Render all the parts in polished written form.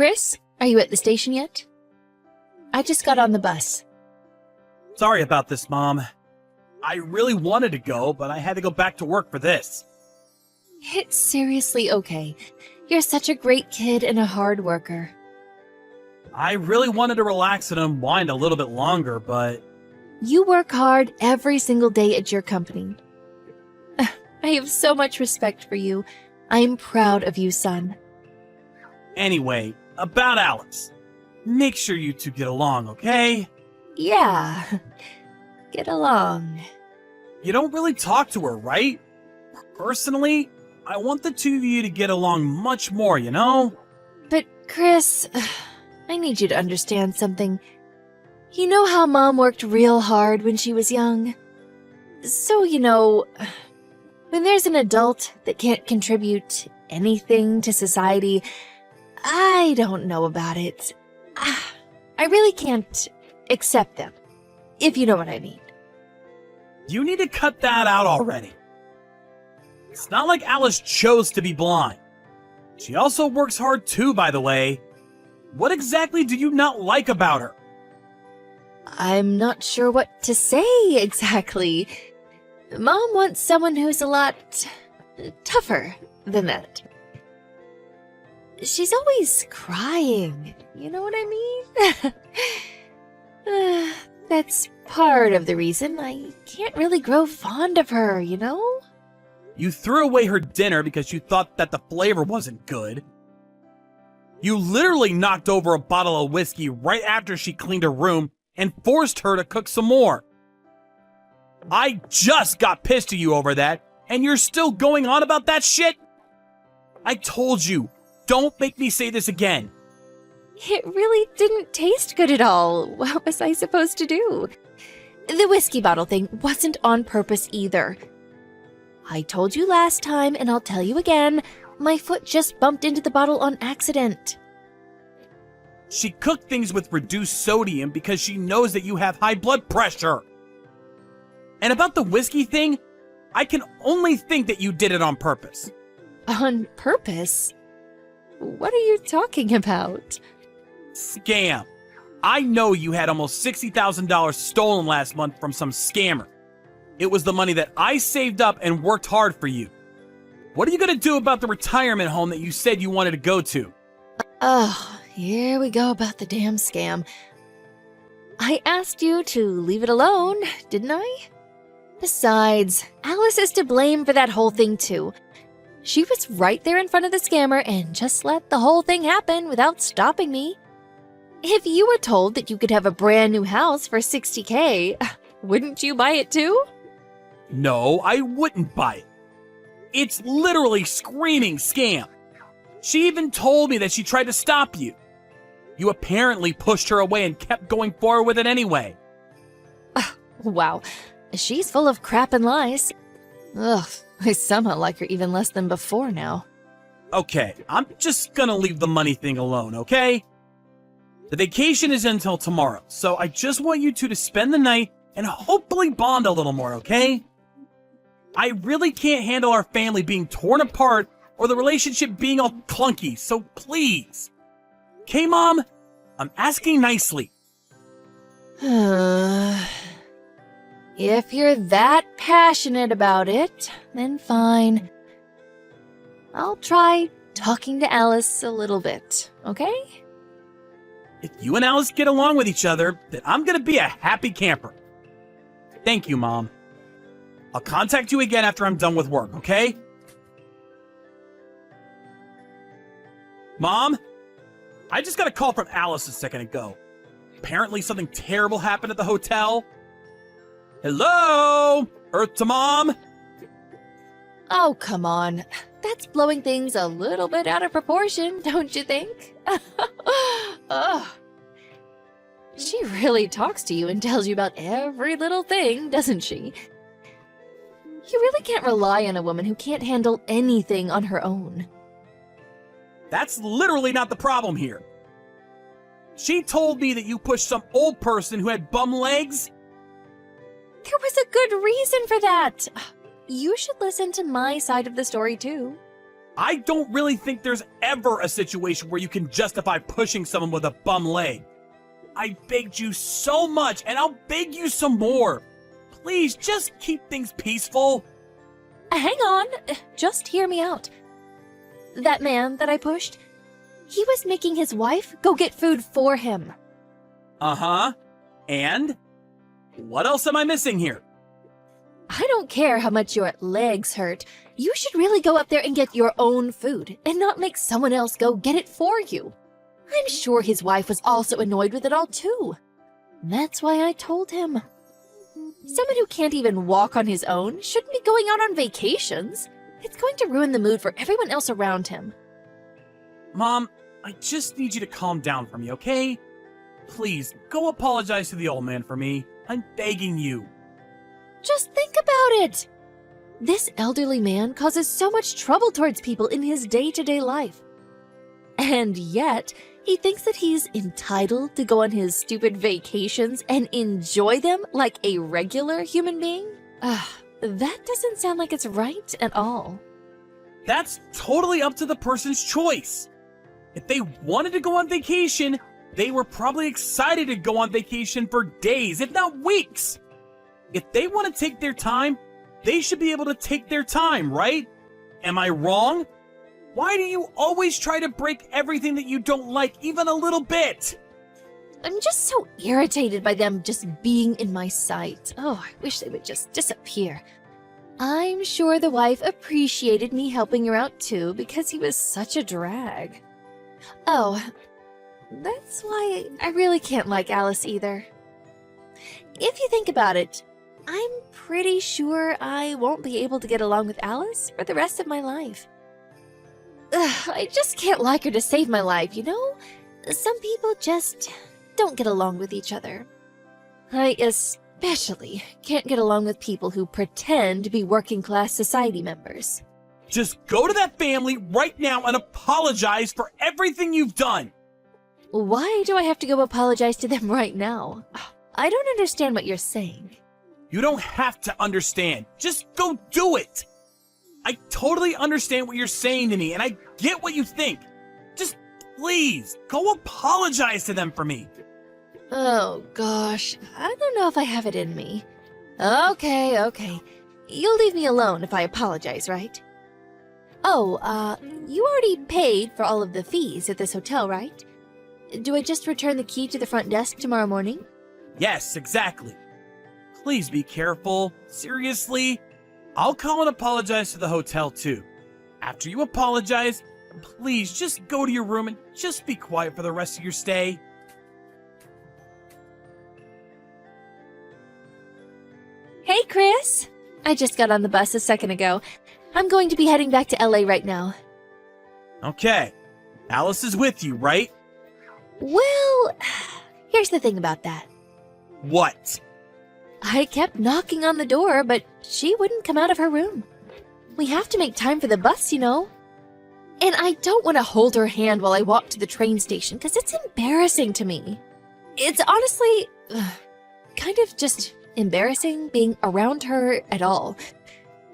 Chris, are you at the station yet? I just got on the bus. Sorry about this, Mom. I really wanted to go, but I had to go back to work for this. It's seriously okay. You're such a great kid and a hard worker. I really wanted to relax and unwind a little bit longer, but... You work hard every single day at your company. I have so much respect for you. I'm proud of you, son. Anyway, about Alice. Make sure you two get along, okay? Yeah. Get along. You don't really talk to her, right? Personally, I want the two of you to get along much more, you know? But, Chris, I need you to understand something. You know how Mom worked real hard when she was young? So, when there's an adult that can't contribute anything to society, I don't know about it. I really can't accept them, if you know what I mean. You need to cut that out already. It's not like Alice chose to be blind. She also works hard too, by the way. What exactly do you not like about her? I'm not sure what to say exactly. Mom wants someone who's a lot tougher than that. She's always crying, you know what I mean? That's part of the reason I can't really grow fond of her, you know? You threw away her dinner because you thought that the flavor wasn't good. You literally knocked over a bottle of whiskey right after she cleaned her room and forced her to cook some more. I just got pissed at you over that, and you're still going on about that shit? I told you, don't make me say this again. It really didn't taste good at all. What was I supposed to do? The whiskey bottle thing wasn't on purpose either. I told you last time, and I'll tell you again, my foot just bumped into the bottle on accident. She cooked things with reduced sodium because she knows that you have high blood pressure. And about the whiskey thing, I can only think that you did it on purpose. On purpose? What are you talking about? Scam. I know you had almost $60,000 stolen last month from some scammer. It was the money that I saved up and worked hard for you. What are you going to do about the retirement home that you said you wanted to go to? Oh, here we go about the damn scam. I asked you to leave it alone, didn't I? Besides, Alice is to blame for that whole thing too. She was right there in front of the scammer and just let the whole thing happen without stopping me. If you were told that you could have a brand new house for $60K, wouldn't you buy it too? No, I wouldn't buy it. It's literally screaming scam. She even told me that she tried to stop you. You apparently pushed her away and kept going forward with it anyway. Wow, she's full of crap and lies. Ugh, I somehow like her even less than before now. Okay, I'm just gonna leave the money thing alone, okay? The vacation is until tomorrow, so I just want you two to spend the night and hopefully bond a little more, okay? I really can't handle our family being torn apart or the relationship being all clunky, so please. Okay, Mom? I'm asking nicely. If you're that passionate about it, then fine. I'll try talking to Alice a little bit, okay? If you and Alice get along with each other, then I'm gonna be a happy camper. Thank you, Mom. I'll contact you again after I'm done with work, okay? Mom? I just got a call from Alice a second ago. Apparently something terrible happened at the hotel. Hello? Earth to Mom? Oh, come on. That's blowing things a little bit out of proportion, don't you think? Ugh. She really talks to you and tells you about every little thing, doesn't she? You really can't rely on a woman who can't handle anything on her own. That's literally not the problem here. She told me that you pushed some old person who had bum legs. There was a good reason for that. You should listen to my side of the story, too. I don't really think there's ever a situation where you can justify pushing someone with a bum leg. I begged you so much, and I'll beg you some more. Please, just keep things peaceful. Hang on, just hear me out. That man that I pushed, he was making his wife go get food for him. Uh-huh. And? What else am I missing here? I don't care how much your legs hurt. You should really go up there and get your own food and not make someone else go get it for you. I'm sure his wife was also annoyed with it all too. That's why I told him. Someone who can't even walk on his own shouldn't be going out on vacations. It's going to ruin the mood for everyone else around him. Mom, I just need you to calm down for me, okay? Please, go apologize to the old man for me. I'm begging you. Just think about it. This elderly man causes so much trouble towards people in his day-to-day life. And yet, he thinks that he's entitled to go on his stupid vacations and enjoy them like a regular human being? That doesn't sound like it's right at all. That's totally up to the person's choice. If they wanted to go on vacation, they were probably excited to go on vacation for days, if not weeks. If they want to take their time, they should be able to take their time, right? Am I wrong? Why do you always try to break everything that you don't like even a little bit? I'm just so irritated by them just being in my sight. Oh, I wish they would just disappear. I'm sure the wife appreciated me helping her out too because he was such a drag. Oh, that's why I really can't like Alice either. If you think about it, I'm pretty sure I won't be able to get along with Alice for the rest of my life. I just can't like her to save my life, you know? Some people just don't get along with each other. I especially can't get along with people who pretend to be working-class society members. Just go to that family right now and apologize for everything you've done. Why do I have to go apologize to them right now? I don't understand what you're saying. You don't have to understand. Just go do it. I totally understand what you're saying to me, and I get what you think. Just please, go apologize to them for me. Oh, gosh. I don't know if I have it in me. Okay. You'll leave me alone if I apologize, right? Oh, you already paid for all of the fees at this hotel, right? Do I just return the key to the front desk tomorrow morning? Yes, exactly. Please be careful. Seriously. I'll call and apologize to the hotel too. After you apologize, please just go to your room and just be quiet for the rest of your stay. Hey, Chris. I just got on the bus a second ago. I'm going to be heading back to LA right now. Okay. Alice is with you, right? Well, here's the thing about that. What? I kept knocking on the door, but she wouldn't come out of her room. We have to make time for the bus, you know. And I don't want to hold her hand while I walk to the train station because it's embarrassing to me. It's honestly kind of just embarrassing being around her at all.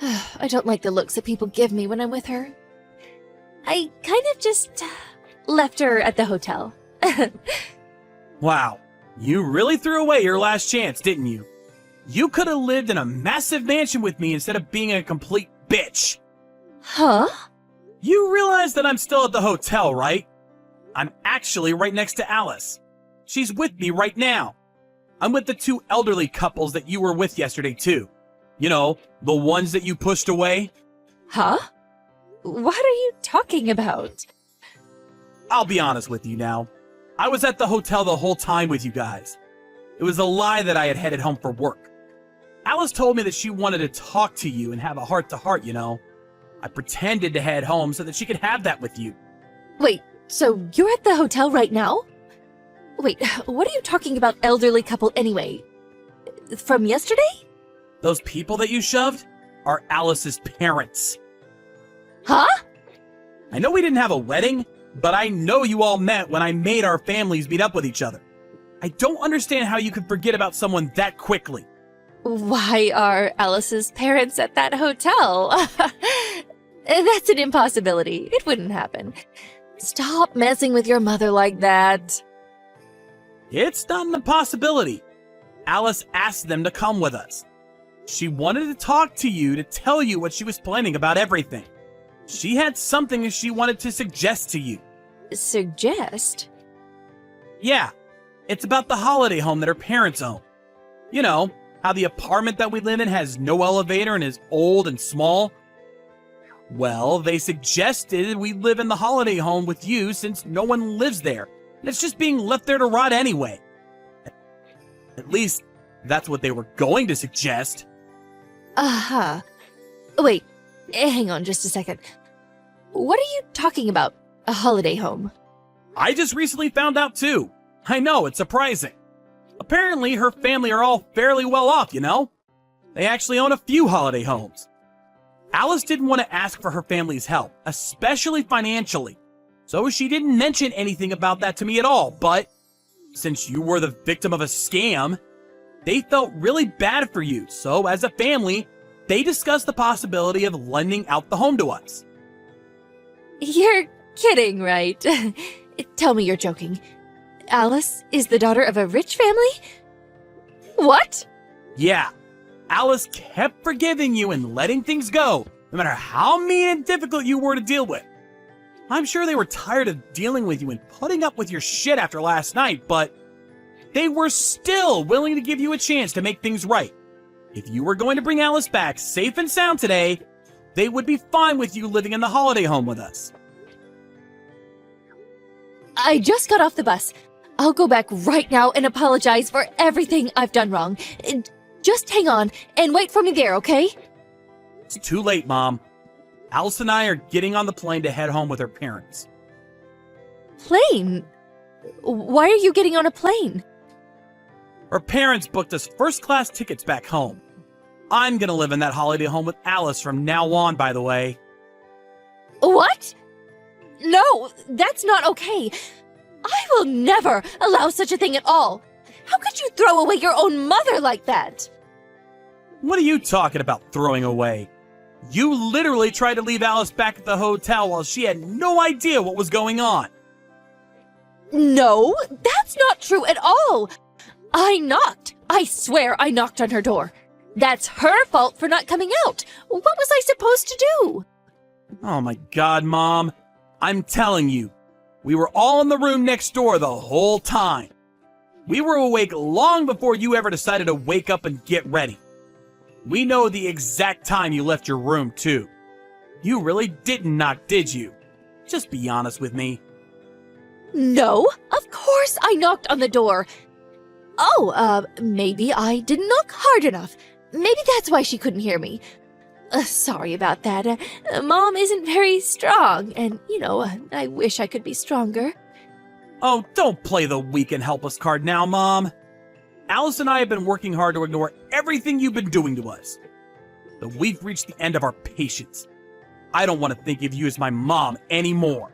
I don't like the looks that people give me when I'm with her. I kind of just left her at the hotel. Wow. You really threw away your last chance, didn't you? You could have lived in a massive mansion with me instead of being a complete bitch. Huh? You realize that I'm still at the hotel, right? I'm actually right next to Alice. She's with me right now. I'm with the two elderly couples that you were with yesterday, too. You know, the ones that you pushed away. Huh? What are you talking about? I'll be honest with you now. I was at the hotel the whole time with you guys. It was a lie that I had headed home for work. Alice told me that she wanted to talk to you and have a heart-to-heart, you know. I pretended to head home so that she could have that with you. Wait, so you're at the hotel right now? Wait, what are you talking about, elderly couple, anyway? From yesterday? Those people that you shoved are Alice's parents. Huh? I know we didn't have a wedding, but I know you all met when I made our families meet up with each other. I don't understand how you could forget about someone that quickly. Why are Alice's parents at that hotel? That's an impossibility. It wouldn't happen. Stop messing with your mother like that. It's not an impossibility. Alice asked them to come with us. She wanted to talk to you to tell you what she was planning about everything. She had something she wanted to suggest to you. Suggest? Yeah, it's about the holiday home that her parents own. You know, how the apartment that we live in has no elevator and is old and small? Well, they suggested we live in the holiday home with you since no one lives there, and it's just being left there to rot anyway. At least, that's what they were going to suggest. Uh-huh. Wait, hang on just a second. What are you talking about? A holiday home? I just recently found out too. I know, it's surprising. Apparently, her family are all fairly well off, you know? They actually own a few holiday homes. Alice didn't want to ask for her family's help, especially financially, so she didn't mention anything about that to me at all, but since you were the victim of a scam, they felt really bad for you, so as a family, they discussed the possibility of lending out the home to us. You're kidding, right? Tell me you're joking. Alice is the daughter of a rich family? What? Yeah, Alice kept forgiving you and letting things go, no matter how mean and difficult you were to deal with. I'm sure they were tired of dealing with you and putting up with your shit after last night, but they were still willing to give you a chance to make things right. If you were going to bring Alice back safe and sound today, they would be fine with you living in the holiday home with us. I just got off the bus. I'll go back right now and apologize for everything I've done wrong. Just hang on and wait for me there, okay? It's too late, Mom. Alice and I are getting on the plane to head home with her parents. Plane? Why are you getting on a plane? Her parents booked us first-class tickets back home. I'm gonna live in that holiday home with Alice from now on, by the way. What? No, that's not okay. I will never allow such a thing at all. How could you throw away your own mother like that? What are you talking about, throwing away? You literally tried to leave Alice back at the hotel while she had no idea what was going on. No, that's not true at all. I knocked. I swear I knocked on her door. That's her fault for not coming out. What was I supposed to do? Oh my God, Mom. I'm telling you, we were all in the room next door the whole time. We were awake long before you ever decided to wake up and get ready. We know the exact time you left your room, too. You really didn't knock, did you? Just be honest with me. No, of course I knocked on the door. Oh, maybe I didn't knock hard enough. Maybe that's why she couldn't hear me. Sorry about that. Mom isn't very strong, and, I wish I could be stronger. Oh, don't play the weak and helpless card now, Mom. Alice and I have been working hard to ignore everything you've been doing to us. But we've reached the end of our patience. I don't want to think of you as my mom anymore.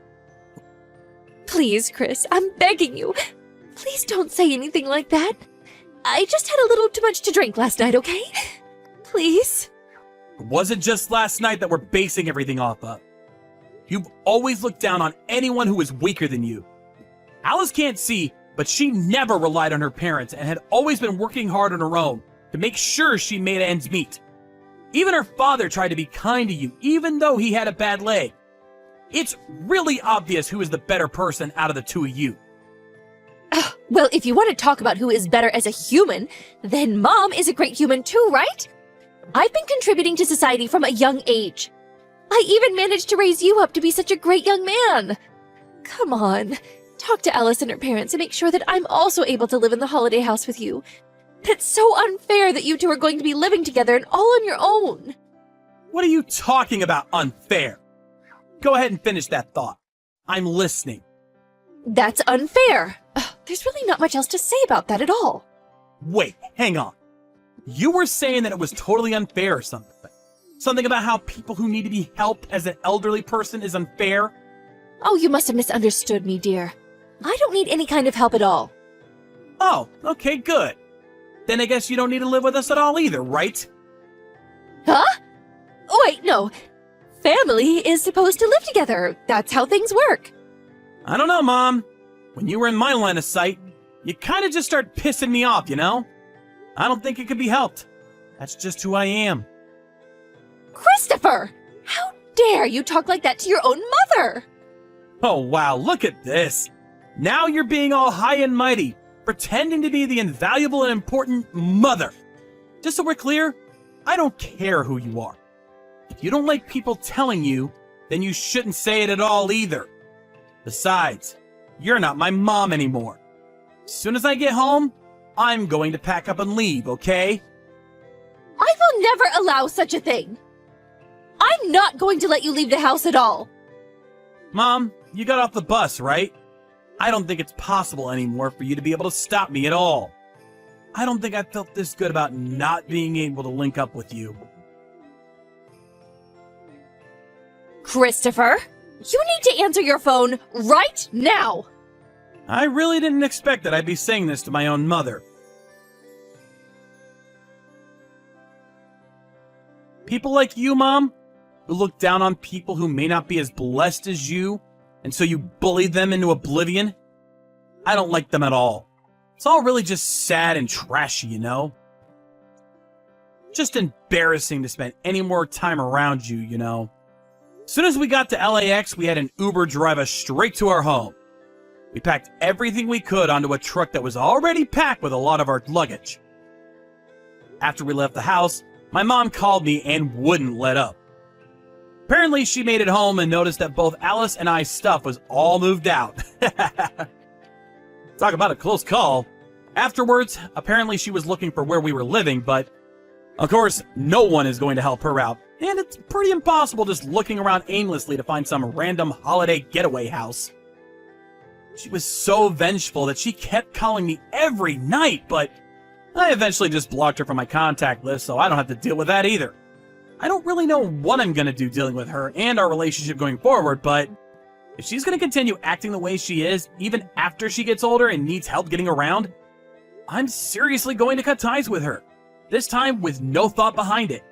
Please, Chris, I'm begging you. Please don't say anything like that. I just had a little too much to drink last night, okay? Please? It wasn't just last night that we're basing everything off of. You've always looked down on anyone who is weaker than you. Alice can't see, but she never relied on her parents and had always been working hard on her own to make sure she made ends meet. Even her father tried to be kind to you, even though he had a bad leg. It's really obvious who is the better person out of the two of you. Well, if you want to talk about who is better as a human, then Mom is a great human too, right? I've been contributing to society from a young age. I even managed to raise you up to be such a great young man. Come on, talk to Alice and her parents and make sure that I'm also able to live in the holiday house with you. That's so unfair that you two are going to be living together and all on your own. What are you talking about, unfair? Go ahead and finish that thought. I'm listening. That's unfair. There's really not much else to say about that at all. Wait, hang on. You were saying that it was totally unfair or something. Something about how people who need to be helped as an elderly person is unfair? Oh, you must have misunderstood me, dear. I don't need any kind of help at all. Oh, okay, good. Then I guess you don't need to live with us at all either, right? Huh? Wait, no. family is supposed to live together. That's how things work. I don't know, Mom. When you were in my line of sight, you kind of just start pissing me off, you know? I don't think it could be helped. That's just who I am. Christopher! How dare you talk like that to your own mother? Oh, wow, look at this. Now you're being all high and mighty, pretending to be the invaluable and important mother. Just so we're clear, I don't care who you are. If you don't like people telling you, then you shouldn't say it at all either. Besides, you're not my mom anymore. As soon as I get home, I'm going to pack up and leave, okay? I will never allow such a thing. I'm not going to let you leave the house at all. Mom, you got off the bus, right? I don't think it's possible anymore for you to be able to stop me at all. I don't think I felt this good about not being able to link up with you. Christopher, you need to answer your phone right now. I really didn't expect that I'd be saying this to my own mother. People like you, Mom, who look down on people who may not be as blessed as you, and so you bully them into oblivion, I don't like them at all. It's all really just sad and trashy, you know? Just embarrassing to spend any more time around you, you know? As soon as we got to LAX, we had an Uber drive us straight to our home. We packed everything we could onto a truck that was already packed with a lot of our luggage. After we left the house, my mom called me and wouldn't let up. Apparently, she made it home and noticed that both Alice and I's stuff was all moved out. Talk about a close call. Afterwards, apparently she was looking for where we were living, but of course, no one is going to help her out. And it's pretty impossible just looking around aimlessly to find some random holiday getaway house. She was so vengeful that she kept calling me every night, but I eventually just blocked her from my contact list so I don't have to deal with that either. I don't really know what I'm going to do dealing with her and our relationship going forward, but if she's going to continue acting the way she is, even after she gets older and needs help getting around, I'm seriously going to cut ties with her. This time with no thought behind it.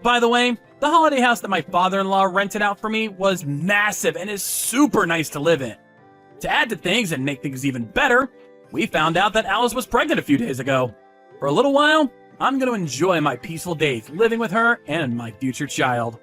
By the way, the holiday house that my father-in-law rented out for me was massive and is super nice to live in. To add to things and make things even better, we found out that Alice was pregnant a few days ago. For a little while, I'm going to enjoy my peaceful days living with her and my future child.